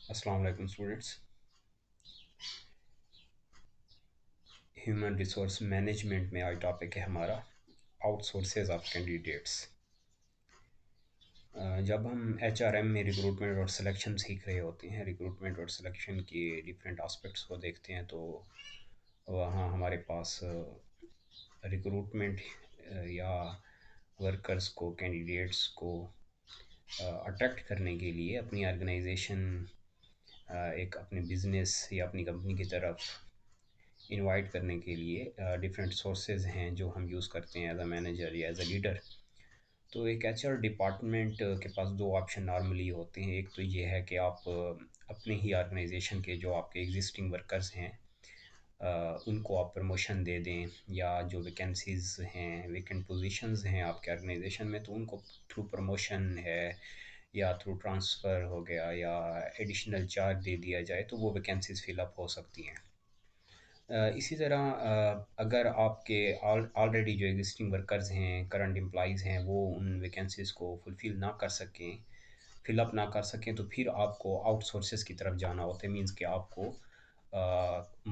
अस्सलाम वालेकुम students. Human resource management में आज टॉपिक है हमारा आउटसोर्सेज ऑफ कैंडिडेट्स। जब हम एचआरएम में रिक्रूटमेंट और सिलेक्शन सीख रहे होते हैं, रिक्रूटमेंट और सिलेक्शन के डिफरेंट एस्पेक्ट्स को देखते हैं, तो वहाँ हमारे पास रिक्रूटमेंट या वर्कर्स को, कैंडिडेट्स को अट्रैक्ट करने के लिए अपनी ऑर्गेनाइजेशन, एक अपने बिजनेस या अपनी कंपनी की तरफ इनवाइट करने के लिए डिफरेंट सोर्सेज हैं जो हम यूज़ करते हैं एज अ मैनेजर या एज अ लीडर। तो एक एचआर डिपार्टमेंट के पास दो ऑप्शन नॉर्मली होते हैं। एक तो ये है कि आप अपने ही ऑर्गेनाइजेशन के जो आपके एग्जिस्टिंग वर्कर्स हैं, उनको आप प्रमोशन दे दें, या जो वैकेंसीज हैं, वेकेंट पोजीशंस हैं आपके ऑर्गेनाइजेशन में, तो उनको थ्रू प्रमोशन है या थ्रू ट्रांसफ़र हो गया या एडिशनल चार्ज दे दिया जाए, तो वो वैकेंसीज फिलअप हो सकती हैं। इसी तरह अगर आपके ऑलरेडी जो एग्जिस्टिंग वर्कर्स हैं, करंट एम्प्लॉइज़ हैं, वो उन वैकेंसीज़ को फुलफ़िल ना कर सकें, फिलअप ना कर सकें, तो फिर आपको आउटसोर्सेज़ की तरफ जाना होता है। मींस कि आपको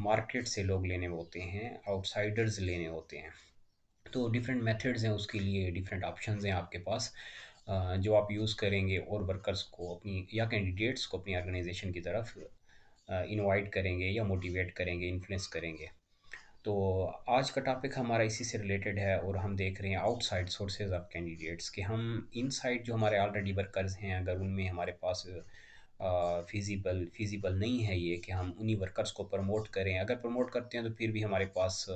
मार्केट से लोग लेने होते हैं, आउटसाइडर्स लेने होते हैं। तो डिफरेंट मेथड्स हैं, उसके लिए डिफरेंट ऑप्शंस हैं आपके पास, जो आप यूज़ करेंगे और वर्कर्स को अपनी या कैंडिडेट्स को अपनी ऑर्गेनाइजेशन की तरफ इनवाइट करेंगे या मोटिवेट करेंगे, इन्फ्लुएंस करेंगे। तो आज का टॉपिक हमारा इसी से रिलेटेड है, और हम देख रहे हैं आउटसाइड सोर्सेज ऑफ कैंडिडेट्स कि हम इनसाइड जो हमारे ऑलरेडी वर्कर्स हैं, अगर उनमें हमारे पास फिजिबल नहीं है ये कि हम उन्हीं वर्कर्स को प्रमोट करें। अगर प्रमोट करते हैं तो फिर भी हमारे पास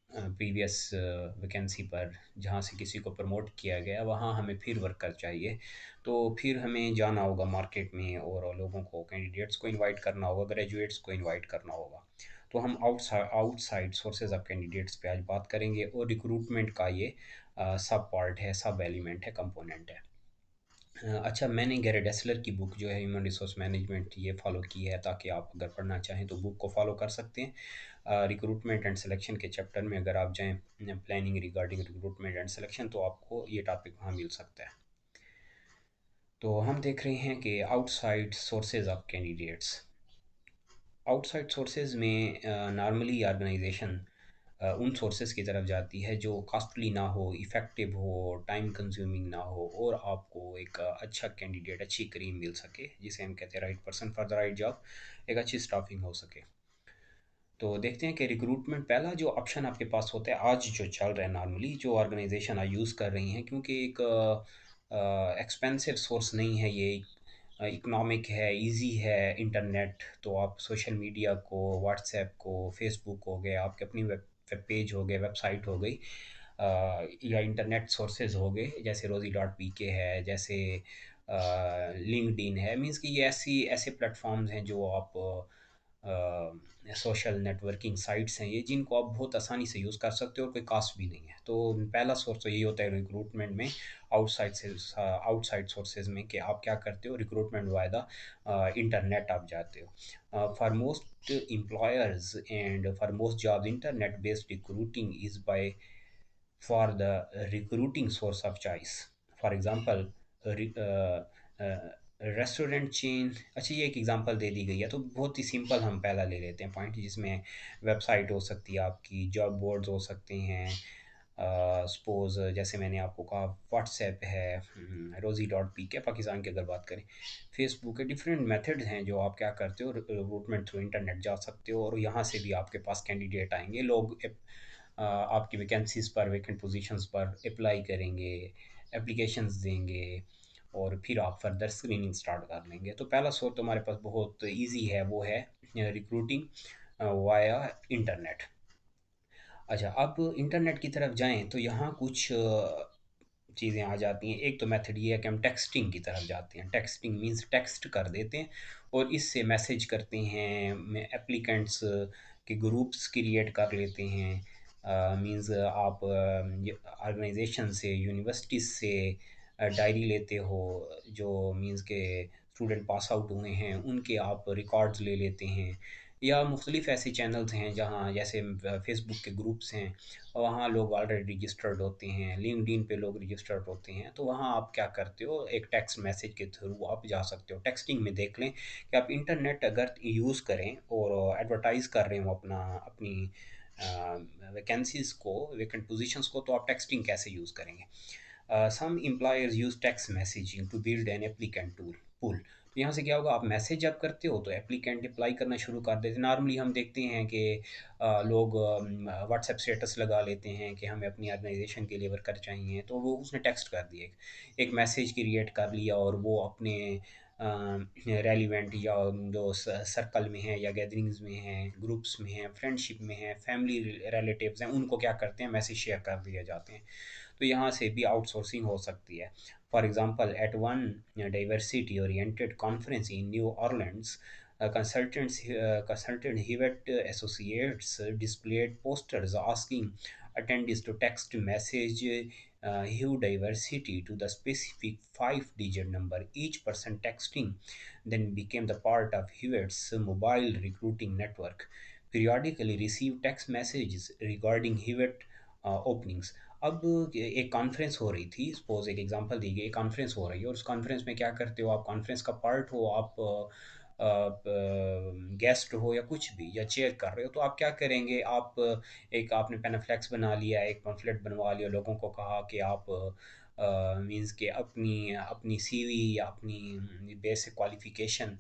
प्रीवियस वैकेंसी पर जहाँ से किसी को प्रमोट किया गया, वहाँ हमें फिर वर्कर चाहिए। तो फिर हमें जाना होगा मार्केट में और लोगों को, कैंडिडेट्स को इनवाइट करना होगा, ग्रेजुएट्स को इनवाइट करना होगा। तो हम आउटसाइड सोर्सेज ऑफ कैंडिडेट्स पे आज बात करेंगे, और रिक्रूटमेंट का ये सब पार्ट है, सब एलिमेंट है, कंपोनेंट है। अच्छा, मैंने गैरी डेसलर की बुक जो है ह्यूमन रिसोर्स मैनेजमेंट, ये फ़ॉलो की है, ताकि आप अगर पढ़ना चाहें तो बुक को फ़ॉलो कर सकते हैं। रिक्रूटमेंट एंड सिलेक्शन के चैप्टर में अगर आप जाएं, planning regarding recruitment and selection, तो आपको ये टॉपिक वहाँ मिल सकता है। तो हम देख रहे हैं कि outside sources of candidates. Outside sources में नॉर्मली ऑर्गेनाइजेशन उन सोर्सेज की तरफ जाती है जो कॉस्टली ना हो, इफ़ेक्टिव हो, टाइम कंज्यूमिंग ना हो, और आपको एक अच्छा कैंडिडेट, अच्छी करीम मिल सके, जिसे हम कहते हैं right person for the right job, एक अच्छी स्टाफिंग हो सके। तो देखते हैं कि रिक्रूटमेंट पहला जो ऑप्शन आपके पास होता है, आज जो चल रहा है नॉर्मली, जो ऑर्गेनाइजेशन आज यूज़ कर रही हैं, क्योंकि एक एक्सपेंसिव सोर्स नहीं है ये, इकोनॉमिक है, इजी है इंटरनेट। तो आप सोशल मीडिया को, व्हाट्सएप को, फेसबुक हो गए, आपके अपनी वेब वेब पेज हो गए, वेबसाइट हो गई, या इंटरनेट सोर्सेज हो गए, जैसे रोज़ी डॉट पी के है, जैसे लिंक्डइन है। मींस कि ये ऐसी ऐसे प्लेटफॉर्म्स हैं जो आप सोशल नेटवर्किंग साइट्स हैं ये, जिनको आप बहुत आसानी से यूज़ कर सकते हो और कोई कास्ट भी नहीं है। तो पहला सोर्स तो यही होता है रिक्रूटमेंट में, आउटसाइड सोर्सेज में, कि आप क्या करते हो, रिक्रूटमेंट बाय द इंटरनेट आप जाते हो। For most employers and for most jobs, internet based recruiting is by for the recruiting source of choice. For example, restaurant chain. अच्छा, ये एक एग्जांपल दे दी गई है, तो बहुत ही सिंपल हम पहला ले लेते हैं पॉइंट, जिसमें वेबसाइट हो सकती है आपकी, जॉब बोर्ड्स हो सकते हैं, सपोज़ जैसे मैंने आपको कहा व्हाट्सएप है, रोज़ी डॉट पी के, पाकिस्तान की अगर बात करें, फेसबुक है। डिफरेंट मेथड्स हैं जो आप क्या करते हो, रिक्रूटमेंट थ्रू इंटरनेट जा सकते हो, और यहाँ से भी आपके पास कैंडिडेट आएंगे, लोग आपकी वैकेंसीज़ पर, वैकेंट पोजीशंस पर अप्लाई करेंगे, एप्लीकेशंस देंगे, और फिर आप फर्दर स्क्रीनिंग स्टार्ट कर लेंगे। तो पहला सोर्स तो हमारे पास बहुत इजी है, वो है रिक्रूटिंग वाया इंटरनेट। अच्छा, अब इंटरनेट की तरफ जाएँ तो यहाँ कुछ चीज़ें आ जाती हैं। एक तो मेथड ये है कि हम टेक्स्टिंग की तरफ जाते हैं। टेक्स्टिंग मीन्स टेक्स्ट कर देते हैं और इससे मैसेज करते हैं, में एप्लीकेंट्स के ग्रुप्स क्रिएट कर लेते हैं। मीन्स आप ये ऑर्गेनाइजेशन से, यूनिवर्सिटीज़ से डायरी लेते हो, जो मीन्स के स्टूडेंट पास आउट हुए हैं, उनके आप रिकॉर्ड्स ले लेते हैं, या मुख्तलिफ़ ऐसे चैनल्स हैं जहाँ जैसे फ़ेसबुक के ग्रुप्स हैं, वहाँ लोग ऑलरेडी रजिस्टर्ड होते हैं, लिंक्डइन पे लोग रजिस्टर्ड होते हैं, तो वहाँ आप क्या करते हो, एक टेक्स्ट मैसेज के थ्रू आप जा सकते हो। टेक्सटिंग में देख लें कि आप इंटरनेट अगर यूज़ करें और एडवर्टाइज़ कर रहे हो अपनी वैकेंसीज़ को, वैकेंट पोजीशंस को, तो आप टेक्सटिंग कैसे यूज़ करेंगे। Some employers use text messaging to build an applicant tool pool। तो यहाँ से क्या होगा, आप मैसेज जब करते हो तो एप्लीकेंट अप्लाई करना शुरू कर देते हैं। नॉर्मली हम देखते हैं कि लोग व्हाट्सएप स्टेटस लगा लेते हैं कि हमें अपनी ऑर्गेनाइजेशन के लिए वर्कर चाहिए, तो वो उसने टेक्स्ट कर दिए, एक मैसेज क्रिएट कर लिया और वो अपने रेलिवेंट या जो सर्कल में है या गैदरिंग्स में हैं, ग्रुप्स में हैं, फ्रेंडशिप में हैं, फैमिली रिलेटिव्स हैं, उनको क्या करते हैं, मैसेज शेयर कर दिए जाते हैं। तो यहाँ से भी आउटसोर्सिंग हो सकती है। For example, at one diversity oriented conference in New Orleans, consultant Hewitt Associates displayed posters asking attendees to text message Hue diversity to the specific five-digit number. Each person texting then became the part of Hewitt's mobile recruiting network. Periodically receive text messages regarding Hewitt openings. अब एक conference हो रही थी, suppose एक example दी गई, conference हो रही है और उस कॉन्फ्रेंस में क्या करते हो, आप कॉन्फ्रेंस का पार्ट हो, आप गेस्ट हो या कुछ भी, या चेयर कर रहे हो, तो आप क्या करेंगे, आप एक आपने पेनाफ्लेक्स बना लिया, एक पम्फलेट बनवा लिया, लोगों को कहा कि आप मींस के अपनी अपनी सीवी या अपनी बेसिक क्वालिफिकेशन,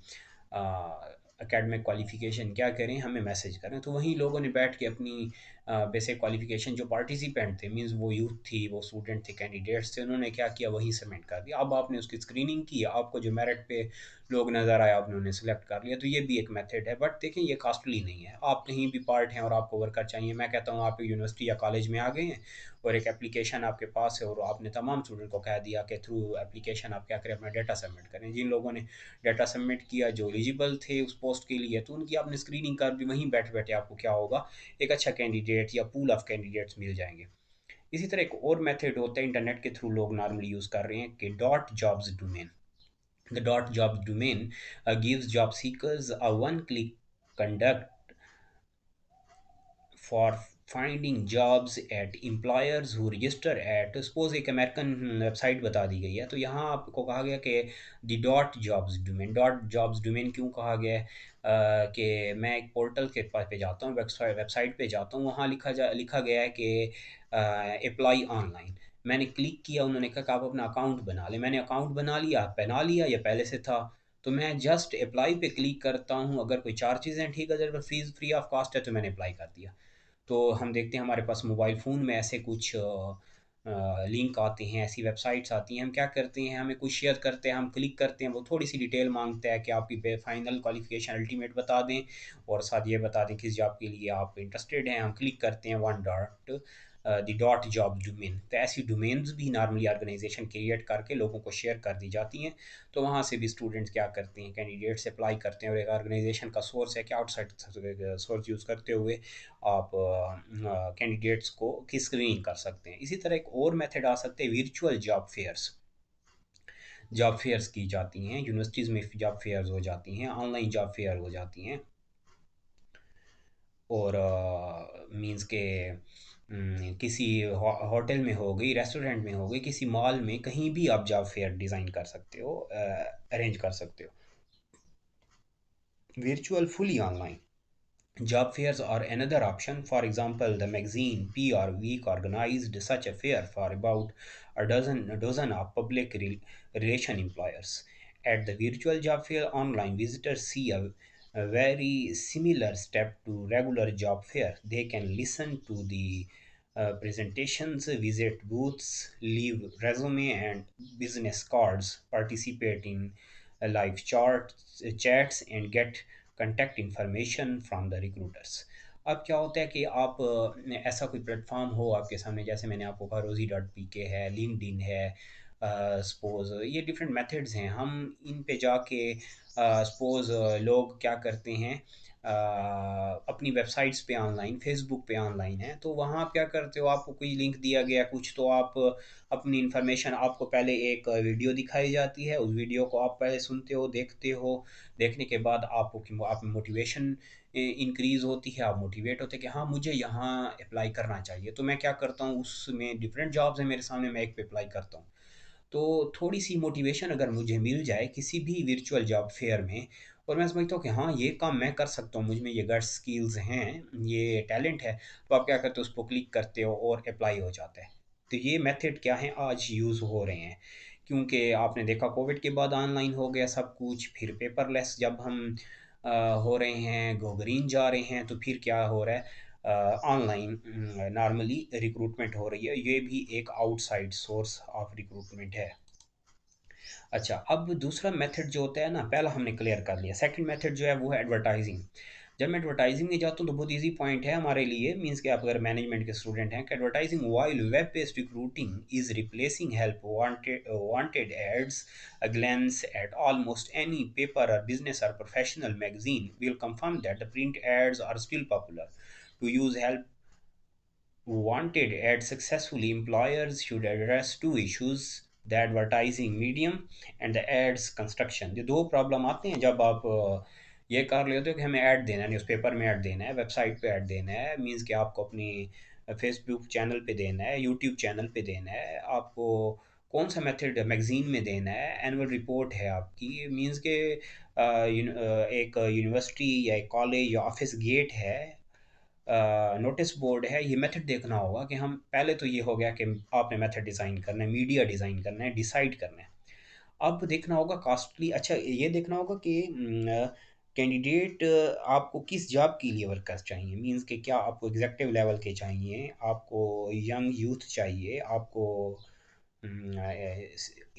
एकेडमिक क्वालिफिकेशन क्या करें, हमें मैसेज करें। तो वहीं लोगों ने बैठ के अपनी बेसिक क्वालिफिकेशन, जो पार्टिसिपेंट थे, मींस वो यूथ थी, वो स्टूडेंट थे, कैंडिडेट्स थे, उन्होंने क्या किया, वहीं सबमिट कर दिया। अब आपने उसकी स्क्रीनिंग की, आपको जो मेरिट पे लोग नज़र आए आपने उन्हें सेलेक्ट कर लिया। तो ये भी एक मेथड है, बट देखें ये कॉस्टली नहीं है। आप कहीं भी पार्ट हैं और आपको वर्कर चाहिए, मैं कहता हूँ आप यूनिवर्सिटी या कॉलेज में आ गए हैं और एक एप्लीकेशन आपके पास है और आपने तमाम स्टूडेंट को कह दिया कि थ्रू एप्लीकेशन आप क्या करें, अपना डाटा सबमिट करें। जिन लोगों ने डाटा सबमिट किया, जो एलिजिबल थे उस पोस्ट के लिए, तो उनकी आपने स्क्रीनिंग कर दी, वहीं बैठे बैठे आपको क्या होगा, एक अच्छा कैंडिडेट या पूल ऑफ कैंडिडेट्स मिल जाएंगे। इसी तरह एक और मेथड होता है इंटरनेट के थ्रू लोग नॉर्मली यूज़ कर रहे हैं कि dot jobs domain. The dot jobs domain gives job seekers a one click conduct for finding jobs at employers who register at, suppose एक अमेरिकन वेबसाइट बता दी गई है, तो यहाँ आपको कहा गया कि दी डॉट जॉब्स डोमेन क्यों कहा गया है, कि मैं एक पोर्टल के पास पे जाता हूँ, वेबसाइट पे जाता हूँ, वहाँ लिखा गया है कि अप्लाई ऑनलाइन। मैंने क्लिक किया, उन्होंने कहा कि आप अपना अकाउंट बना लें। मैंने अकाउंट बना लिया या पहले से था, तो मैं जस्ट अप्लाई पे क्लिक करता हूँ, अगर कोई चार्जेज़ हैं ठीक है, अगर फीस फ्री ऑफ कॉस्ट है तो मैंने अप्लाई कर दिया। तो हम देखते हैं हमारे पास मोबाइल फ़ोन में ऐसे कुछ लिंक आते हैं, ऐसी वेबसाइट्स आती हैं, हम क्या करते हैं, हमें कुछ शेयर करते हैं, हम क्लिक करते हैं, वो थोड़ी सी डिटेल मांगता है कि आपकी फाइनल क्वालिफिकेशन अल्टीमेट बता दें और साथ ये बता दें किस जॉब के लिए आप इंटरेस्टेड हैं। हम क्लिक करते हैं one dot the dot job domain. तो ऐसी डोमेन्स भी नॉर्मली ऑर्गेनाइजेशन क्रिएट करके लोगों को शेयर कर दी जाती हैं। तो वहाँ से भी स्टूडेंट्स क्या करते हैं, कैंडिडेट्स अप्लाई करते हैं और एक ऑर्गेनाइजेशन का सोर्स है कि आउटसाइड सोर्स यूज़ करते हुए आप कैंडिडेट्स को की स्क्रीनिंग कर सकते हैं। इसी तरह एक और मेथड आ सकते हैं, वर्चुअल जॉब फेयर्स की जाती हैं यूनिवर्सिटीज़ में, जॉब फेयर्स हो जाती हैं, ऑनलाइन जॉब फेयर हो जाती हैं, और मींस के किसी होटल में हो गई, रेस्टोरेंट में हो गई, किसी मॉल में, कहीं भी आप जॉब फेयर डिज़ाइन कर सकते हो, अरेंज कर सकते हो, virtual fully online. Job fairs are another option. For example, the magazine PR Week organized such a fair for about a dozen of public relation employers. At the virtual job fair, online visitors see a very similar step to regular job fair. They can listen to the presentations, visit booths, leave resume and business cards, participate in live chats, and get contact information from the recruiters। अब क्या होता है कि आप ऐसा कोई platform हो आपके सामने, जैसे मैंने आपको कहा रोजी डॉट पी के है, लिंक्डइन है, सपोज ये डिफरेंट मेथड्स हैं, हम इन पे जाके सपोज लोग क्या करते हैं, अपनी वेबसाइट्स पे ऑनलाइन, फेसबुक पे ऑनलाइन हैं, तो वहाँ आप क्या करते हो, आपको कोई लिंक दिया गया कुछ, तो आप अपनी इन्फॉर्मेशन, आपको पहले एक वीडियो दिखाई जाती है, उस वीडियो को आप पहले सुनते हो, देखते हो। देखने के बाद आपको आप मोटिवेशन इंक्रीज़ होती है, आप मोटिवेट होते हैं कि हाँ, मुझे यहाँ अप्लाई करना चाहिए। तो मैं क्या करता हूँ, उसमें डिफरेंट जॉब्स हैं मेरे सामने, मैं एक पे अप्लाई करता हूँ। तो थोड़ी-सी मोटिवेशन अगर मुझे मिल जाए किसी भी वर्चुअल जॉब फेयर में, और मैं समझता हूँ कि हाँ, ये काम मैं कर सकता हूँ, मुझ में ये गट्स स्किल्स हैं, ये टैलेंट है, तो आप क्या करते हो, उसको क्लिक करते हो और अप्लाई हो जाता है। तो ये मेथड क्या है, आज यूज़ हो रहे हैं। क्योंकि आपने देखा कोविड के बाद ऑनलाइन हो गया सब कुछ, फिर पेपरलेस जब हम अ, हो रहे हैं, गो ग्रीन जा रहे हैं, तो फिर क्या हो रहा है, ऑनलाइन नॉर्मली रिक्रूटमेंट हो रही है। ये भी एक आउटसाइड सोर्स ऑफ रिक्रूटमेंट है। अच्छा, अब दूसरा मेथड जो होता है ना, पहला हमने क्लियर कर लिया। सेकंड मेथड जो है वो है एडवर्टाइजिंग। जब मैं एडवर्टाइजिंग में जाता हूँ तो बहुत इजी पॉइंट है हमारे लिए, मींस कि आप अगर मैनेजमेंट के स्टूडेंट हैं, कि advertising while web based recruiting is replacing help wanted ads, a glance at almost any paper or business or professional magazine will confirm that the print ads are still popular. To use help wanted ads successfully, employers should address two issues: the advertising medium and the ads construction. ये दो problem आते हैं जब आप ये कर लेते हो कि हमें ऐड देना है, न्यूज़पेपर में ऐड देना है, वेबसाइट पे ऐड देना है, मींस कि आपको अपनी फेसबुक चैनल पे देना है, यूट्यूब चैनल पे देना है, आपको कौन सा मेथड मैगजीन में देना है, एनुअल रिपोर्ट है आपकी, मींस के एक यूनिवर्सिटी या एक कॉलेज या ऑफिस गेट है, नोटिस बोर्ड है, ये मेथड देखना होगा कि हम पहले तो ये हो गया कि आपने मेथड डिज़ाइन करना है, मीडिया डिज़ाइन करना है, डिसाइड करना है। अब देखना होगा कॉस्टली, अच्छा ये देखना होगा कि कैंडिडेट आपको किस जॉब के लिए वर्कर्स चाहिए, मींस कि क्या आपको एग्जेक्टिव लेवल के चाहिए, आपको यंग यूथ चाहिए, आपको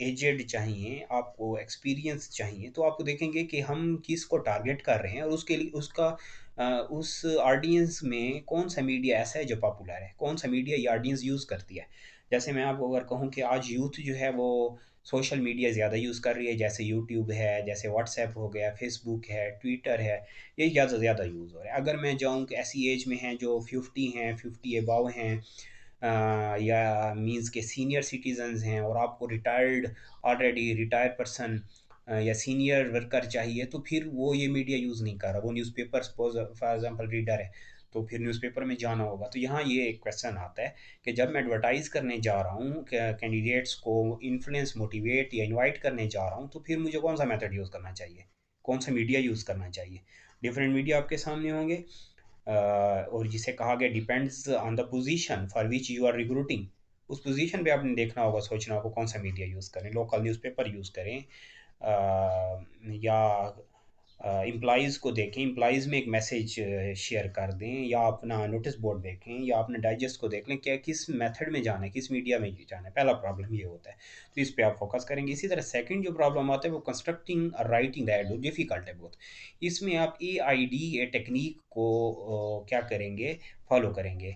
एजेड चाहिए, आपको एक्सपीरियंस चाहिए, तो आपको देखेंगे कि हम किस को टारगेट कर रहे हैं, और उसके लिए उसका उस ऑडियंस में कौन सा मीडिया ऐसा है जो पॉपुलर है, कौन सा मीडिया ये ऑडियंस यूज़ करती है। जैसे मैं आपको अगर कहूँ कि आज यूथ जो है वो सोशल मीडिया ज़्यादा यूज़ कर रही है, जैसे यूट्यूब है, जैसे व्हाट्सएप हो गया, फेसबुक है, ट्विटर है, ये ज़्यादा ज़्यादा यूज़ हो रहा है। अगर मैं जाऊँ कि ऐसी एज में हैं जो 50 हैं, 50 अबव हैं, या मीन्स के सीनियर सिटीजन्स हैं, और आपको रिटायर्ड, ऑलरेडी रिटायर्ड पर्सन या सीनियर वर्कर चाहिए, तो फिर वो ये मीडिया यूज़ नहीं कर रहा, वो newspaper suppose for example reader है, तो फिर न्यूज़पेपर में जाना होगा। तो यहाँ ये एक क्वेश्चन आता है कि जब मैं एडवर्टाइज़ करने जा रहा हूँ, कैंडिडेट्स को इन्फ्लुएंस, मोटिवेट या इनवाइट करने जा रहा हूँ, तो फिर मुझे कौन सा मेथड यूज़ करना चाहिए, कौन सा मीडिया यूज़ करना चाहिए। डिफरेंट मीडिया आपके सामने होंगे, और जिसे कहा गया depends on the position for which you are recruiting. उस पोजीशन पे आपने देखना होगा, सोचना होगा कौन सा मीडिया यूज़ करें, लोकल न्यूज़पेपर यूज़ करें, या एम्प्लॉइज़ को देखें, एम्प्लॉइज़ में एक मैसेज शेयर कर दें, या अपना नोटिस बोर्ड देखें, या अपने डाइजेस्ट को देख लें, क्या किस मेथड में जाना है, किस मीडिया में जाना है। पहला प्रॉब्लम ये होता है, तो इस पे आप फोकस करेंगे। इसी तरह सेकंड जो प्रॉब्लम आता है वो constructing writing the ad, difficult है बहुत। इसमें आप एआईडी टेक्निक को क्या करेंगे, फॉलो करेंगे,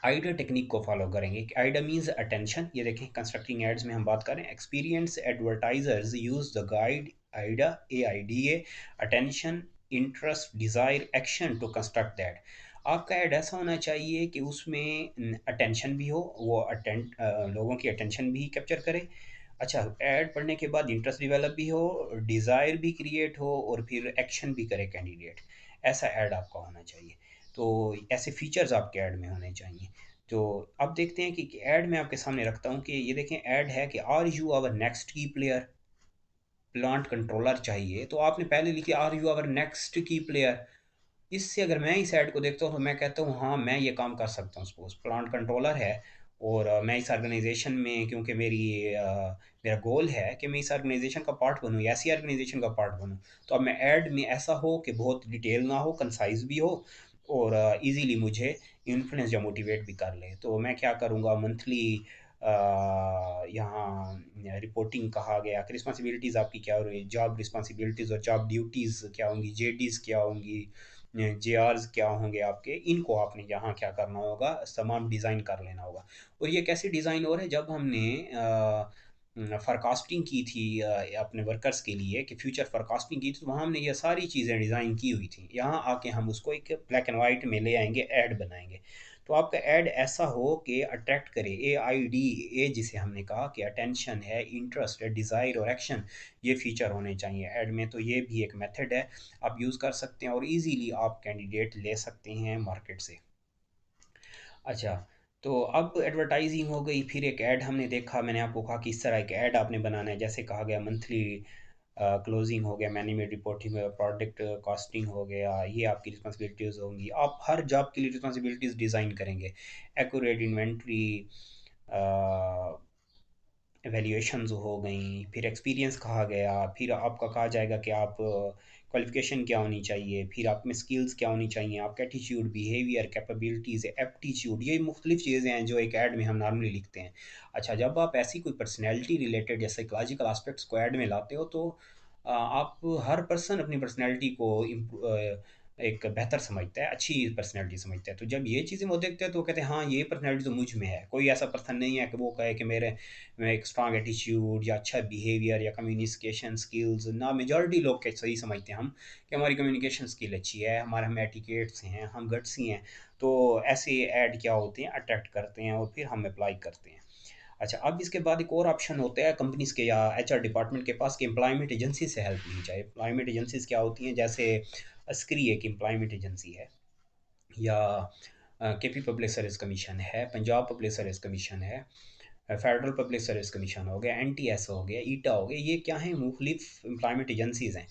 आइडा टेक्निक को फॉलो करेंगे। आइडा मीन्स अटेंशन, ये देखें कंस्ट्रक्टिंग एड्स में हम बात करें, experience advertisers use the guide AIDA, AIDA, attention, interest, desire, action to construct that. आपका ऐड ऐसा होना चाहिए कि उसमें अटेंशन भी हो, वो लोगों की अटेंशन भी कैप्चर करे। अच्छा, ऐड पढ़ने के बाद इंटरेस्ट डेवलप भी हो, डिज़ायर भी क्रिएट हो, और फिर एक्शन भी करे कैंडिडेट, ऐसा ऐड आपका होना चाहिए। तो ऐसे फीचर्स आपके ऐड में होने चाहिए। तो अब देखते हैं कि ऐड मैं आपके सामने रखता हूँ कि ये देखें, ऐड है कि आर यू आवर नेक्स्ट की प्लेयर, प्लांट कंट्रोलर चाहिए, तो आपने पहले लिखी आर यू आवर नेक्स्ट की प्लेयर। इससे अगर मैं इस ऐड को देखता हूँ तो मैं कहता हूँ हाँ, मैं ये काम कर सकता हूँ। सपोज प्लांट कंट्रोलर है, और मैं इस ऑर्गेनाइजेशन में, क्योंकि मेरा गोल है कि मैं इस ऑर्गेनाइजेशन का पार्ट बनूँ, या ऐसी ऑर्गेनाइजेशन का पार्ट बनूँ। तो अब मैं ऐड में ऐसा हो कि बहुत डिटेल ना हो, कंसाइज भी हो, और इजीली मुझे इन्फ्लुएंस या मोटिवेट भी कर ले। तो मैं क्या करूँगा, मंथली यहाँ रिपोर्टिंग कहा गया कि रिस्पॉन्सिबिलिटीज़ आपकी क्या हो रही है, जॉब रिस्पॉन्सिबिलिटीज़ और जॉब ड्यूटीज़ क्या होंगी, JDs क्या होंगी, JRs क्या होंगे आपके, इनको आपने यहाँ क्या करना होगा, तमाम डिज़ाइन कर लेना होगा। और ये कैसे डिज़ाइन हो रहा है, जब हमने फ़ॉरकास्टिंग की थी अपने वर्कर्स के लिए कि फ्यूचर फ़ॉरकास्टिंग की थी, तो वहाँ हमने ये सारी चीज़ें डिज़ाइन की हुई थी। यहाँ आके हम उसको एक ब्लैक एंड वाइट में ले आएँगे, ऐड बनाएँगे। तो आपका ऐड ऐसा हो कि अट्रैक्ट करे, एआईडी, ए जिसे हमने कहा कि अटेंशन है, इंटरेस्ट है, डिज़ायर और एक्शन, ये फ़ीचर होने चाहिए ऐड में। तो ये भी एक मेथड है, आप यूज़ कर सकते हैं और ईज़िली आप कैंडिडेट ले सकते हैं मार्केट से। अच्छा, तो अब एडवर्टाइजिंग हो गई, फिर एक ऐड हमने देखा, मैंने आपको कहा कि इस तरह एक ऐड आपने बनाना है, जैसे कहा गया मंथली क्लोजिंग हो गया, मैनेजमेंट रिपोर्टिंग हो गया, प्रोडक्ट कॉस्टिंग हो गया, ये आपकी रिस्पॉन्सिबिलिटीज़ होंगी। आप हर जॉब के लिए रिस्पॉन्सिबिलिटीज़ डिज़ाइन करेंगे, एक्यूरेट इन्वेंट्री, वैल्यूएशंस हो गई, फिर एक्सपीरियंस कहा गया, फिर आपका कहा जाएगा कि आप क्वालिफ़िकेशन क्या होनी चाहिए, फिर आप में स्किल्स क्या होनी चाहिए, आपका एटीट्यूड, बिहेवियर, कैपेबिलिटीज़, एप्टीट्यूड, ये मुख्तलिफ़ चीज़ें हैं जो एक ऐड में हम नॉर्मली लिखते हैं। अच्छा, जब आप ऐसी कोई पर्सनैलिटी रिलेटेड या साइकोलॉजिकल एस्पेक्ट्स को ऐड में लाते हो, तो आप हर पर्सन अपनी पर्सनैलिटी को एक बेहतर समझता है, अच्छी पर्सनैलिटी समझता है। तो जब ये चीज़ें वो देखते हैं तो वो कहते हैं हाँ, ये पर्सनैलिटी तो मुझ में है। कोई ऐसा पर्सन नहीं है कि वो कहे कि मेरे में एक स्ट्रॉन्ग एटीट्यूड या अच्छा बिहेवियर या कम्युनिकेशन स्किल्स ना, मेजॉरिटी लोग के सही समझते हैं हम कि हमारी कम्युनिकेशन स्किल अच्छी है, हमारे हम एटिकेट्स हैं, हम गट्सी हैं। तो ऐसे ऐड क्या होते हैं, अट्रैक्ट करते हैं और फिर हम अप्लाई करते हैं। अच्छा, अब इसके बाद एक और ऑप्शन होता है कंपनीज़ के या एचआर डिपार्टमेंट के पास कि एम्प्लॉयमेंट एजेंसी से हेल्प ली जाए। एम्प्लॉयमेंट एजेंसीज़ क्या होती हैं, जैसे अस्क्री एक एम्प्लॉयमेंट एजेंसी है, या केपी पब्लिक सर्विस कमीशन है, पंजाब पब्लिक सर्विस कमीशन है, फेडरल पब्लिक सर्विस कमीशन हो गया, एनटीएस हो गया, ईटा हो गया, ये क्या हैं, मुख्तलिफ एम्प्लॉयमेंट एजेंसीज़ हैं।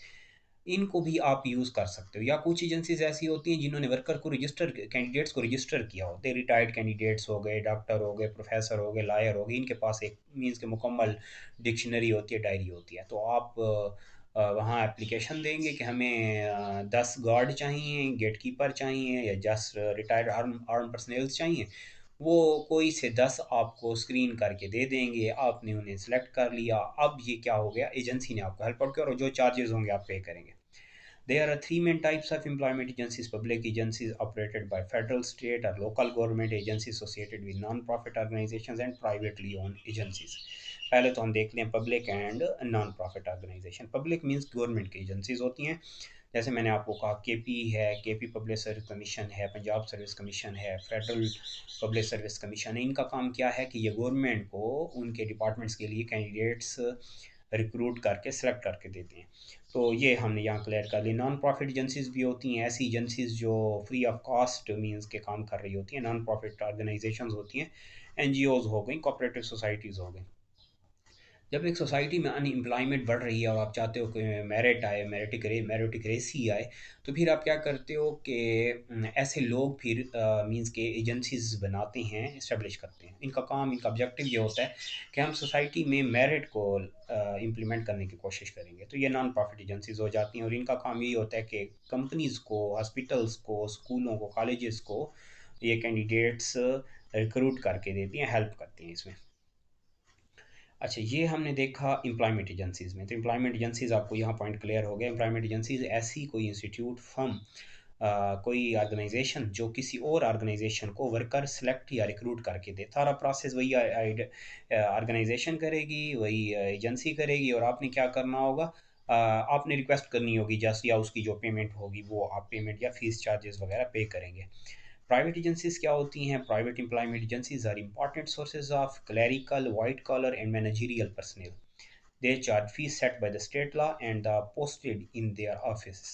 इनको भी आप यूज़ कर सकते हो, या कुछ एजेंसीज ऐसी होती हैं जिन्होंने वर्कर को रजिस्टर, कैंडिडेट्स को रजिस्टर किया होता है, रिटायर्ड कैंडिडेट्स हो गए, डॉक्टर हो गए, प्रोफेसर हो गए, लॉयर हो गए, इनके पास एक मीन्स के मुकम्मल डिक्शनरी होती है, डायरी होती है। तो आप वहाँ एप्लीकेशन देंगे कि हमें 10 गार्ड चाहिए, गेट कीपर चाहिए, या just retired arm arm personnels चाहिए। वो कोई से 10 आपको स्क्रीन करके दे देंगे, आपने उन्हें सेलेक्ट कर लिया। अब ये क्या हो गया, एजेंसी ने आपको हेल्प आउट किया और जो चार्जेस होंगे आप पे करेंगे। There are three main types of employment agencies: public agencies operated by federal, state, or local government agencies associated with non-profit organizations, and privately owned agencies. पहले तो हम देख लें public and non profit organization. Public means government की agencies होती हैं, जैसे मैंने आपको कहा केपी है, केपी पब्लिक सर्विस कमीशन है, पंजाब सर्विस कमीशन है, फेडरल पब्लिक सर्विस कमीशन है। इनका काम क्या है कि ये गवर्नमेंट को उनके डिपार्टमेंट्स के लिए कैंडिडेट्स रिक्रूट करके सेलेक्ट करके देते हैं। तो ये हमने यहाँ क्लियर कर ली। नॉन प्रॉफिट एजेंसीज भी होती हैं, ऐसी एजेंसीज जो फ्री ऑफ कॉस्ट मींस के काम कर रही होती हैं। नॉन प्रॉफिट ऑर्गेनाइजेशंस होती हैं, एनजीओज हो गई, कोऑपरेटिव सोसाइटीज़ हो गई। जब एक सोसाइटी में अनएम्प्लॉयमेंट बढ़ रही है और आप चाहते हो कि मेरिट आए, मेरिटोक्रेसी आए, तो फिर आप क्या करते हो कि ऐसे लोग फिर मींस के एजेंसीज बनाते हैं, इस्टेब्लिश करते हैं। इनका काम, इनका ऑब्जेक्टिव ये होता है कि हम सोसाइटी में मेरिट को इम्प्लीमेंट करने की कोशिश करेंगे। तो ये नॉन प्रॉफिट एजेंसीज हो जाती हैं और इनका काम यही होता है कि कंपनीज़ को, हॉस्पिटल्स को, स्कूलों को, कॉलेजेस को ये कैंडिडेट्स रिक्रूट करके देती हैं, हेल्प करती हैं इसमें। अच्छा, ये हमने देखा एम्प्लॉयमेंट एजेंसीज़ में। तो एम्प्लॉयमेंट एजेंसीज़ आपको यहाँ पॉइंट क्लियर हो गया। एम्प्लॉयमेंट एजेंसीज़ ऐसी कोई इंस्टीट्यूट, फर्म, कोई ऑर्गेनाइजेशन जो किसी और ऑर्गेनाइजेशन को वर्कर सेलेक्ट या रिक्रूट करके दे। सारा प्रोसेस वही ऑर्गेनाइजेशन करेगी, वही एजेंसी करेगी, और आपने क्या करना होगा, आपने रिक्वेस्ट करनी होगी जस्ट, या उसकी जो पेमेंट होगी वो आप पेमेंट या फीस चार्जेस वगैरह पे करेंगे। प्राइवेट एजेंसीज क्या होती हैं? Private employment agencies are important sources of clerical, white collar and managerial personnel. They charge fees set by the state law and are posted in their offices.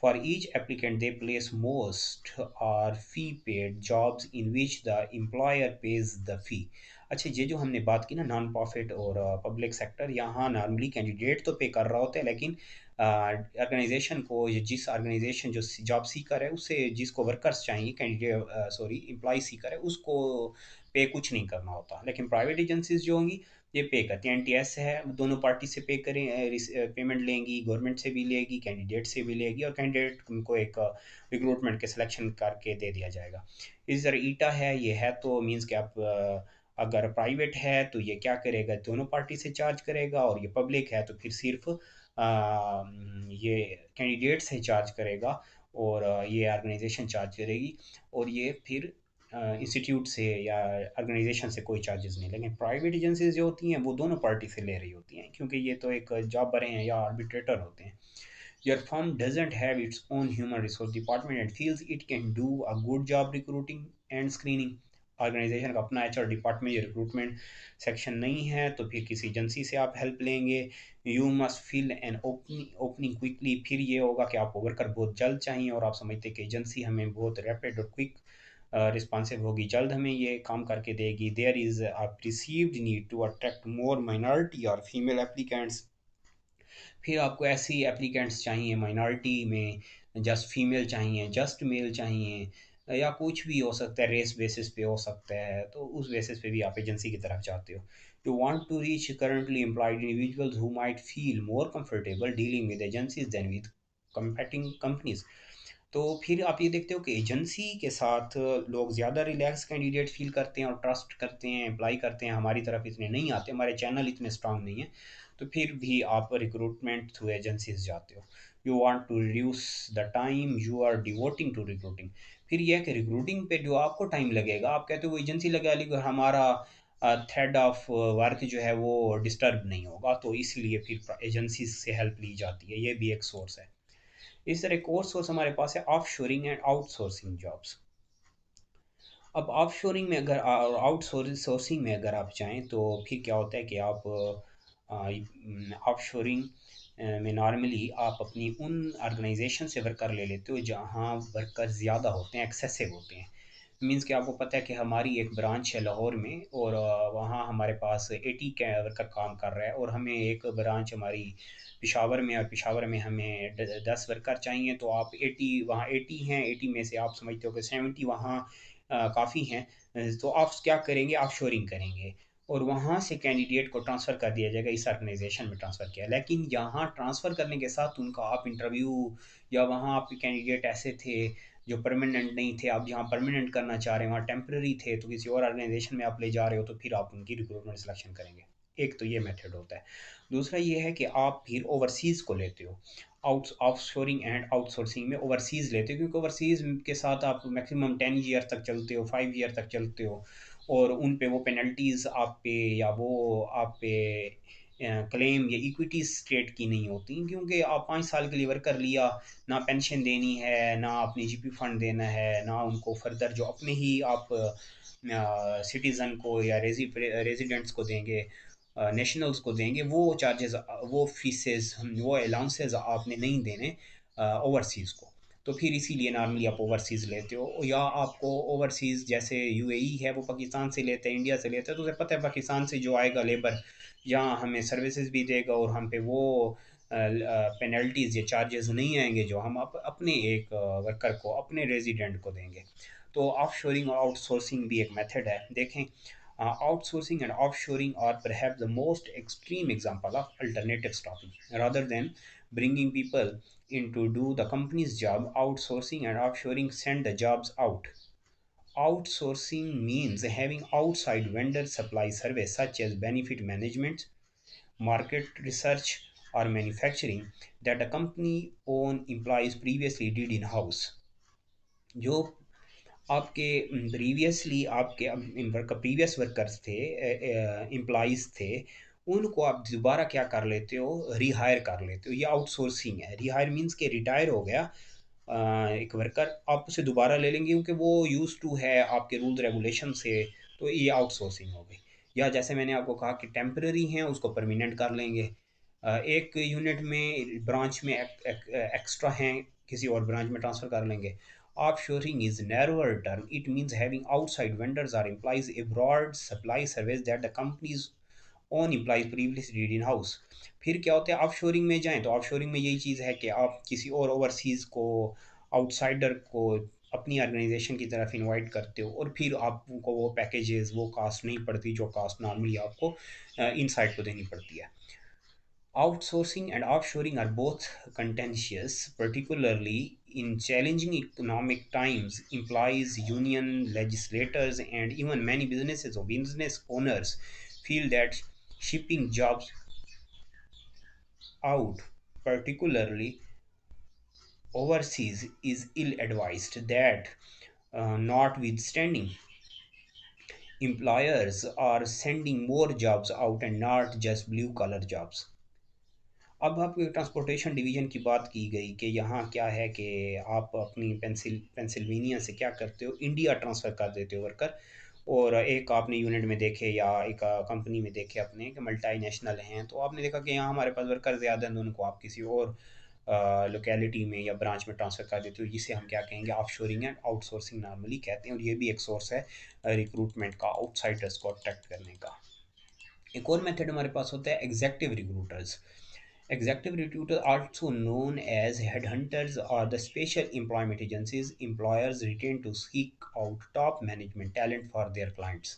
For each applicant, they place most or fee-paid jobs in which the employer pays the fee. अच्छा, ये जो हमने बात की ना non profit और public sector, यहाँ normally candidate तो पे कर रहा होता है, लेकिन ऑर्गेनाइजेशन को, ये जिस ऑर्गेनाइजेशन जो जॉब सीकर है उससे, जिसको वर्कर्स चाहिए, कैंडिडेट सॉरी एम्प्लॉय सीकर है, उसको पे कुछ नहीं करना होता। लेकिन प्राइवेट एजेंसीज जो होंगी ये पे करती हैं। एनटीएस है, दोनों पार्टी से पे करें, पेमेंट लेंगी, गवर्नमेंट से भी लेगी, कैंडिडेट से भी लेगी, और कैंडिडेट को एक रिक्रूटमेंट के सिलेक्शन करके दे दिया जाएगा। इस तरह ईटा है, ये है तो मीन्स कि आप अगर प्राइवेट है तो ये क्या करेगा, दोनों पार्टी से चार्ज करेगा, और ये पब्लिक है तो फिर सिर्फ ये कैंडिडेट से चार्ज करेगा, और ये ऑर्गेनाइजेशन चार्ज करेगी, और ये फिर इंस्टीट्यूट से या ऑर्गेनाइजेशन से कोई चार्जेस नहीं, लेकिन प्राइवेट एजेंसीज जो होती हैं वो दोनों पार्टी से ले रही होती हैं, क्योंकि ये तो एक जॉबरे हैं या आर्बिट्रेटर होते हैं. Your firm doesn't have its own human resource department and feels it can do a good job recruiting and screening. Organization का अपना एचआर डिपार्टमेंट या रिक्रूटमेंट सेक्शन नहीं है तो फिर किसी एजेंसी से आप हेल्प लेंगे. You must fill an opening quickly. फिर ये होगा कि आपको वर्कर बहुत जल्द चाहिए और आप समझते हैं कि एजेंसी हमें बहुत रैपिड और क्विक रिस्पॉन्सिव होगी, जल्द हमें ये काम करके देगी. There is a perceived need to attract more minority और फीमेल एप्लीकेंट्स. फिर आपको ऐसी एप्लीकेंट्स चाहिए माइनॉरिटी में, जस्ट फीमेल चाहिए, जस्ट मेल चाहिए, या कुछ भी हो सकता है, रेस बेसिस पे हो सकता है, तो उस बेसिस पे भी आप एजेंसी की तरफ जाते हो. You want to reach currently employed individuals who might feel more comfortable dealing with agencies than with competing companies. तो फिर आप ये देखते हो कि एजेंसी के साथ लोग ज़्यादा रिलैक्स कैंडिडेट फील करते हैं और ट्रस्ट करते हैं, अप्लाई करते हैं, हमारी तरफ इतने नहीं आते, हमारे चैनल इतने स्ट्रांग नहीं है, तो फिर भी आप रिक्रूटमेंट थ्रू एजेंसीज जाते हो. You want to reduce the time you are devoting to recruiting. फिर यह है कि रिक्रूटिंग पे जो आपको टाइम लगेगा, आप कहते हो वो एजेंसी लगा ली, हमारा थ्रेड ऑफ वर्क जो है वो डिस्टर्ब नहीं होगा, तो इसलिए फिर एजेंसी से हेल्प ली जाती है, ये भी एक सोर्स है. इस तरह एक और सोर्स हमारे पास है of shoring and outsourcing jobs. अब ऑफ शोरिंग में अगर और आउटसोर्सिंग में अगर आप जाएँ तो फिर क्या होता है कि आप ऑफ शोरिंग में नॉर्मली आप अपनी उन ऑर्गेनाइजेशन से वर्कर ले लेते हो जहाँ वर्कर ज़्यादा होते हैं, एक्सेसिव होते हैं. मीन्स कि आपको पता है कि हमारी एक ब्रांच है लाहौर में और वहाँ हमारे पास 80 कै वर्कर काम कर रहा है, और हमें एक ब्रांच हमारी पेशावर में, और पेशावर में हमें 10 वर्कर चाहिए, तो आप 80 वहाँ 80 हैं, 80 में से आप समझते हो कि 70 वहाँ काफ़ी हैं. तो आप क्या करेंगे, आप शोरिंग करेंगे और वहाँ से कैंडिडेट को ट्रांसफ़र कर दिया जाएगा, इस ऑर्गेनाइजेशन में ट्रांसफ़र किया, लेकिन यहाँ ट्रांसफ़र करने के साथ उनका आप इंटरव्यू, या वहाँ आपके कैंडिडेट ऐसे थे जो परमानेंट नहीं थे, आप जहाँ परमानेंट करना चाह रहे हैं वहाँ टेम्प्रेरी थे, तो किसी और ऑर्गेनाइजेशन में आप ले जा रहे हो, तो फिर आप उनकी रिक्रूटमेंट सिलेक्शन करेंगे. एक तो ये मेथड होता है. दूसरा ये है कि आप फिर ओवरसीज़ को लेते हो. ऑफशोरिंग एंड आउटसोर्सिंग में ओवरसीज़ लेते हो, क्योंकि ओवरसीज़ के साथ आप मैक्सिमम 10 ईयर तक चलते हो, 5 ईयर तक चलते हो, और उन पे वो पेनल्टीज़ आप पे, या वो आप पे क्लेम या इक्विटी स्टेट की नहीं होती, क्योंकि आप 5 साल के लिए वर्कर लिया, ना पेंशन देनी है, ना अपनी जीपी फंड देना है, ना उनको फर्दर जो अपने ही आप सिटीज़न को या रेजिडेंट्स को देंगे, नेशनल्स को देंगे, वो चार्जेस, वो फीसेस, वो अलाउंसेस आपने नहीं देने ओवरसीज़ को. तो फिर इसीलिए नॉर्मली आप ओवरसीज़ लेते हो, या आपको ओवरसीज़ जैसे यूएई है वो पाकिस्तान से लेते हैं, इंडिया से लेते हैं, तो उसे पता है पाकिस्तान से जो आएगा लेबर यहाँ हमें सर्विसेज भी देगा, और हम पे वो पेनल्टीज़ या चार्जेस नहीं आएंगे जो हम अपने एक वर्कर को, अपने रेजिडेंट को देंगे. तो ऑफ शोरिंग और आउटसोर्सिंग भी एक मेथड है. देखें, outsourcing and offshoring are perhaps the most extreme example of alternative staffing. Rather than bringing people in to do the company's job, outsourcing and offshoring send the jobs out. Outsourcing means having outside vendors supply service such as benefit management, market research, or manufacturing that a company own employees previously did in house. जो आपके previously आपके work previous workers थे, employees थे, उनको आप दोबारा क्या कर लेते हो, रिहायर कर लेते हो. ये आउटसोर्सिंग है. रिहायर मीन्स के रिटायर हो गया एक वर्कर, आप उसे दोबारा ले लेंगे क्योंकि वो यूज़ टू है आपके रूल रेगुलेशन से, तो ये आउटसोर्सिंग हो गई. या जैसे मैंने आपको कहा कि टेम्पररी हैं उसको परमानेंट कर लेंगे. एक यूनिट में ब्रांच में एक्स्ट्रा हैं, किसी और ब्रांच में ट्रांसफ़र कर लेंगे. Offshoring is narrower term. It means having outside vendors or implies a broad supply service that the company's own employees previously did in house. फिर क्या होता है, ऑफशोरिंग में जाएं तो ऑफशोरिंग में यही चीज़ है कि आप किसी और ओवरसीज़ को, आउटसाइडर को अपनी ऑर्गेनाइजेशन की तरफ इनवाइट करते हो, और फिर आपको वो पैकेजेस, वो कास्ट नहीं पड़ती जो कास्ट नॉर्मली आपको इनसाइड को देनी पड़ती है. Outsourcing and offshoring are both contentious, particularly in challenging economic times. Employees, union legislators, and even many businesses or business owners feel that shipping jobs out, particularly overseas, is ill advised. That notwithstanding, employers are sending more jobs out and not just blue collar jobs. अब आपको transportation division की बात की गई कि यहाँ क्या है कि आप अपनी पेंसिल्वेनिया से क्या करते हो, इंडिया ट्रांसफ़र कर देते हो वर्कर। और एक आपने यूनिट में देखे या एक कंपनी में देखे अपने कि मल्टीनेशनल हैं, तो आपने देखा कि यहाँ हमारे पास वर्कर ज़्यादा हैं, तो उनको आप किसी और लोकेलिटी में या ब्रांच में ट्रांसफ़र कर देते हो, जिसे हम क्या कहेंगे, ऑफशोरिंग एंड आउटसोर्सिंग नॉर्मली कहते हैं। और ये भी एक सोर्स है रिक्रूटमेंट का, आउटसाइडर्स को अट्रैक्ट करने का। एक और मेथड हमारे पास होता है executive recruiters. Executive recruiters, also known as headhunters, are the special employment agencies employers retain to seek out top management talent for their clients.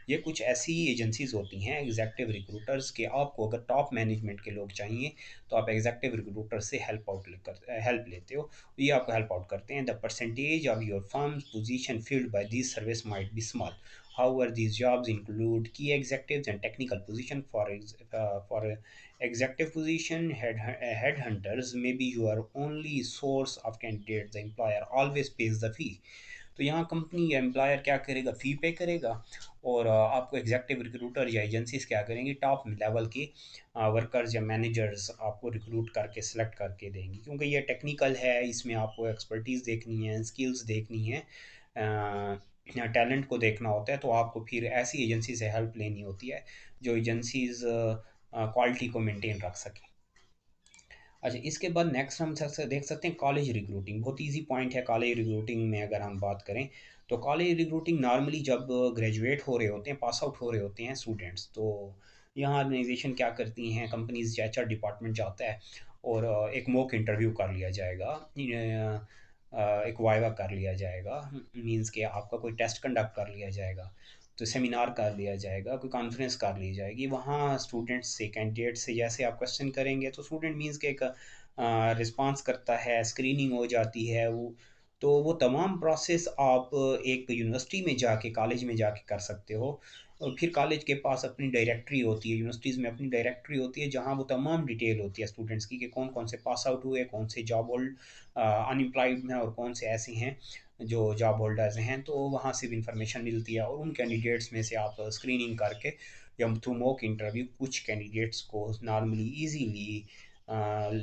ये कुछ ऐसी एजेंसीज होती हैं एग्जेक्टिव रिक्रूटर्स के, आपको अगर टॉप मैनेजमेंट के लोग चाहिए तो आप एग्जेक्टिव रिक्रूटर से हेल्प लेते हो। ये आपको हेल्प आउट करते हैं। The percentage of your firms position filled by these service might be small. However, these jobs include key executives and technical position. For executive position, headhunters may be your only source of candidates. The employer always pays the fee. तो यहाँ company या employer क्या करेगा, फ़ी पे करेगा। और आपको executive recruiter या एजेंसीज क्या करेंगी, टॉप लेवल के वर्कर्स या मैनेजर्स आपको रिक्रूट करके सेलेक्ट करके देंगी, क्योंकि ये टेक्निकल है, इसमें आपको एक्सपर्टीज़ देखनी है, स्किल्स देखनी है, टैलेंट को देखना होता है। तो आपको फिर ऐसी एजेंसी से हेल्प लेनी होती है जो एजेंसीज क्वालिटी को मेंटेन रख सकें। अच्छा, इसके बाद नेक्स्ट हम देख सकते हैं कॉलेज रिक्रूटिंग। बहुत इजी पॉइंट है कॉलेज रिक्रूटिंग में। अगर हम बात करें तो कॉलेज रिक्रूटिंग नॉर्मली जब ग्रेजुएट हो रहे होते हैं, पास आउट हो रहे होते हैं स्टूडेंट्स, तो यहाँ ऑर्गेनाइजेशन क्या करती हैं, कंपनीज एचआर डिपार्टमेंट जाता है और एक मॉक इंटरव्यू कर लिया जाएगा, एक वाइवा कर लिया जाएगा, मींस के आपका कोई टेस्ट कंडक्ट कर लिया जाएगा, तो सेमिनार कर लिया जाएगा, कोई कॉन्फ्रेंस कर ली जाएगी वहाँ स्टूडेंट्स से, कैंडिडेट से। जैसे आप क्वेश्चन करेंगे तो स्टूडेंट मींस के एक रिस्पांस करता है, स्क्रीनिंग हो जाती है वो। तो वो तमाम प्रोसेस आप एक यूनिवर्सिटी में जाके, कॉलेज में जाके कर सकते हो। और फिर कॉलेज के पास अपनी डायरेक्टरी होती है, यूनिवर्सिटीज़ में अपनी डायरेक्टरी होती है, जहाँ वो तमाम डिटेल होती है स्टूडेंट्स की कि कौन कौन से पास आउट हुए, कौन से जॉब होल्ड अनएम्प्लॉयड हैं और कौन से ऐसे हैं जो जॉब होल्डर्स हैं। तो वहाँ से भी इंफॉर्मेशन मिलती है और उन कैंडिडेट्स में से आप स्क्रीनिंग करके या थ्रू मॉक इंटरव्यू कुछ कैंडिडेट्स को नॉर्मली इजीली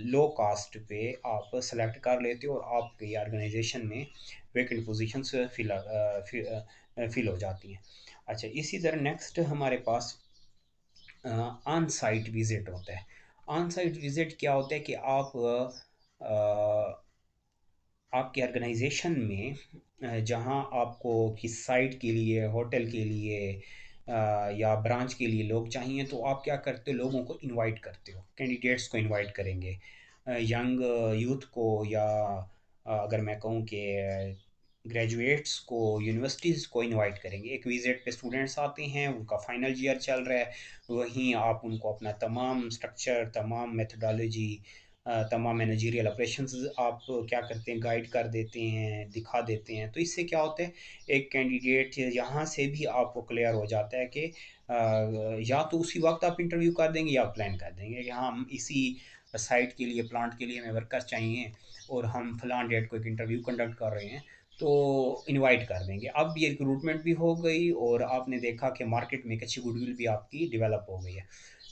लो कास्ट पे आप सेलेक्ट कर लेते हो और आपकी ऑर्गेनाइजेशन में वैकेंट पोजीशंस फिल हो जाती हैं। अच्छा, इसी तरह नेक्स्ट हमारे पास ऑन साइट विज़िट होता है। ऑन साइट विज़िट क्या होता है कि आप आपके ऑर्गेनाइजेशन में जहाँ आपको किस साइट के लिए, होटल के लिए या ब्रांच के लिए लोग चाहिए, तो आप क्या करते हो, लोगों को इनवाइट करते हो, कैंडिडेट्स को इनवाइट करेंगे, यंग यूथ को, या अगर मैं कहूँ कि ग्रेजुएट्स को, यूनिवर्सिटीज़ को इनवाइट करेंगे। एक विज़िट पे स्टूडेंट्स आते हैं, उनका फाइनल ईयर चल रहा है, वहीं आप उनको अपना तमाम स्ट्रक्चर, तमाम मेथडोलॉजी, तमाम मैनेजरियल ऑपरेशंस आप क्या करते हैं, गाइड कर देते हैं, दिखा देते हैं। तो इससे क्या होता है, एक कैंडिडेट यहाँ से भी आपको क्लियर हो जाता है कि या तो उसी वक्त आप इंटरव्यू कर देंगे या प्लान कर देंगे कि हाँ, हम इसी साइट के लिए, प्लांट के लिए हमें वर्कर्स चाहिए और हम फलां डेट को एक इंटरव्यू कंडक्ट कर रहे हैं, तो इनवाइट कर देंगे। अब ये रिक्रूटमेंट भी हो गई और आपने देखा कि मार्केट में एक अच्छी गुडविल भी आपकी डेवलप हो गई है।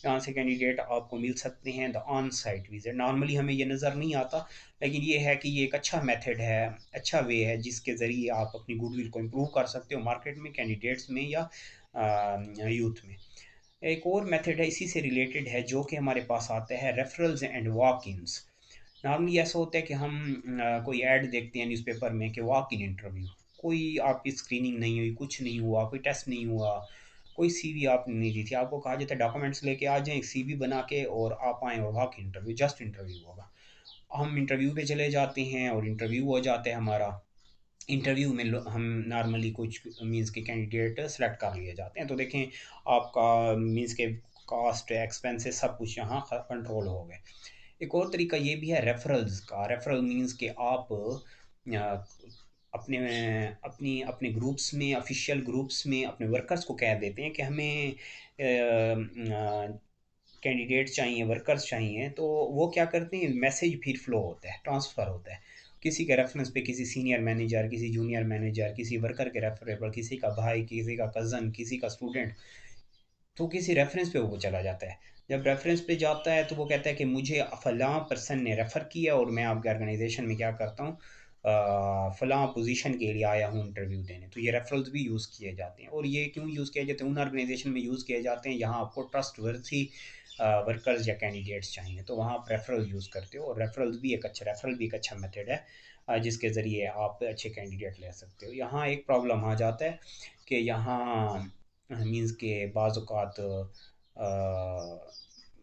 यहाँ से कैंडिडेट आपको मिल सकते हैं। The on site visit normally हमें ये नज़र नहीं आता, लेकिन ये है कि ये एक अच्छा मेथड है, अच्छा वे है जिसके ज़रिए आप अपनी गुडविल को इम्प्रूव कर सकते हो मार्केट में, कैंडिडेट्स में या यूथ में। एक और मेथड है इसी से रिलेटेड है जो कि हमारे पास आता है, referrals and walk ins. Normally ऐसा होता है कि हम कोई ऐड देखते हैं न्यूज़पेपर में कि वॉक इन इंटरव्यू, कोई आपकी स्क्रीनिंग नहीं हुई, कुछ नहीं हुआ, कोई टेस्ट नहीं हुआ, कोई सीवी आपने नहीं दी थी, आपको कहा जाता है डॉक्यूमेंट्स लेके आ जाएं, एक सीवी बना के, और आप आएँ और वॉक इंटरव्यू, जस्ट इंटरव्यू होगा। हम इंटरव्यू पे चले जाते हैं और इंटरव्यू हो जाता है हमारा। इंटरव्यू में हम नॉर्मली कुछ मींस के कैंडिडेट सेलेक्ट कर लिए जाते हैं। तो देखें, आपका मींस के कॉस्ट, एक्सपेंसेस, सब कुछ यहाँ कंट्रोल हो गए। एक और तरीका ये भी है रेफरल्स का। रेफरल मींस कि आप अपने अपनी अपने ग्रुप्स में, ऑफिशियल ग्रुप्स में अपने वर्कर्स को कह देते हैं कि हमें कैंडिडेट्स चाहिए, वर्कर्स चाहिए, तो वो क्या करते हैं, मैसेज फिर फ्लो होता है, ट्रांसफ़र होता है। किसी के रेफरेंस पे किसी सीनियर मैनेजर, किसी जूनियर मैनेजर, किसी वर्कर के रेफरेबल, किसी का भाई, किसी का कज़न, किसी का स्टूडेंट, तो किसी रेफरेंस पे वो चला जाता है। जब रेफरेंस पे जाता है तो वो कहता है कि मुझे फ़लाँ पर्सन ने रेफ़र किया और मैं आपके ऑर्गेनाइजेशन में क्या करता हूँ, फ़लाँ पोजीशन के लिए आया हूँ इंटरव्यू देने। तो ये रेफरल्स भी यूज़ किए जाते हैं, और ये क्यों यूज़ किए जाते हैं? उन ऑर्गेनाइजेशन में यूज़ किए जाते हैं जहाँ आपको ट्रस्टवर्थी वर्कर्स या कैंडिडेट्स चाहिए, तो वहाँ आप रेफरल यूज़ करते हो। और रेफरल भी एक अच्छा मेथड है जिसके ज़रिए आप अच्छे कैंडिडेट ले सकते हो। यहाँ एक प्रॉब्लम आ जाता है कि यहाँ मीन्स के बाज़ औक़ात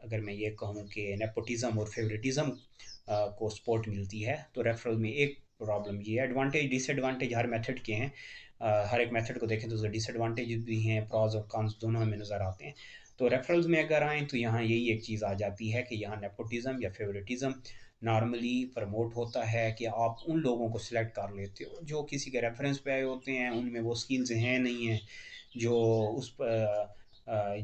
अगर मैं ये कहूँ कि नेपोटिज़्म और फेवरेटिज़्म को सपोर्ट मिलती है, तो रेफरल में एक प्रॉब्लम ये है। एडवांटेज डिसएडवांटेज हर मेथड के हैं। हर एक मेथड को देखें तो उसके डिसएडवांटेज भी हैं, प्रॉज और कॉन्स दोनों हमें नज़र आते हैं। तो रेफरल्स में अगर आएँ तो यहाँ यही एक चीज़ आ जाती है कि यहाँ नेपोटिज़्म या फेवरेटिज़्म नॉर्मली प्रमोट होता है कि आप उन लोगों को सिलेक्ट कर लेते हो जो किसी के रेफरेंस पे आए होते हैं, उनमें वो स्किल्स हैं नहीं हैं जो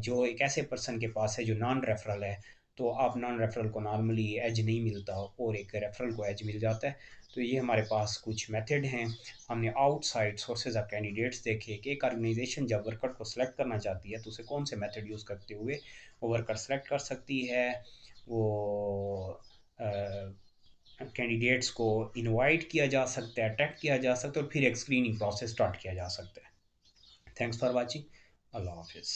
जो एक ऐसे पर्सन के पास है जो नॉन रेफरल है। तो आप नॉन रेफरल को नॉर्मली एज नहीं मिलता और एक रेफरल को एज मिल जाता है। तो ये हमारे पास कुछ मेथड हैं। हमने आउटसाइड सोर्सेज ऑफ कैंडिडेट्स देखे कि एक ऑर्गेनाइजेशन जब वर्कर को सिलेक्ट करना चाहती है तो उसे कौन से मेथड यूज़ करते हुए वो वर्कर सेलेक्ट कर सकती है। वो कैंडिडेट्स को इनवाइट किया जा सकता है, अटैक किया जा सकता है, और फिर एक स्क्रीनिंग प्रोसेस स्टार्ट किया जा सकता है। Thanks for watching. अल्लाह हाफिज़।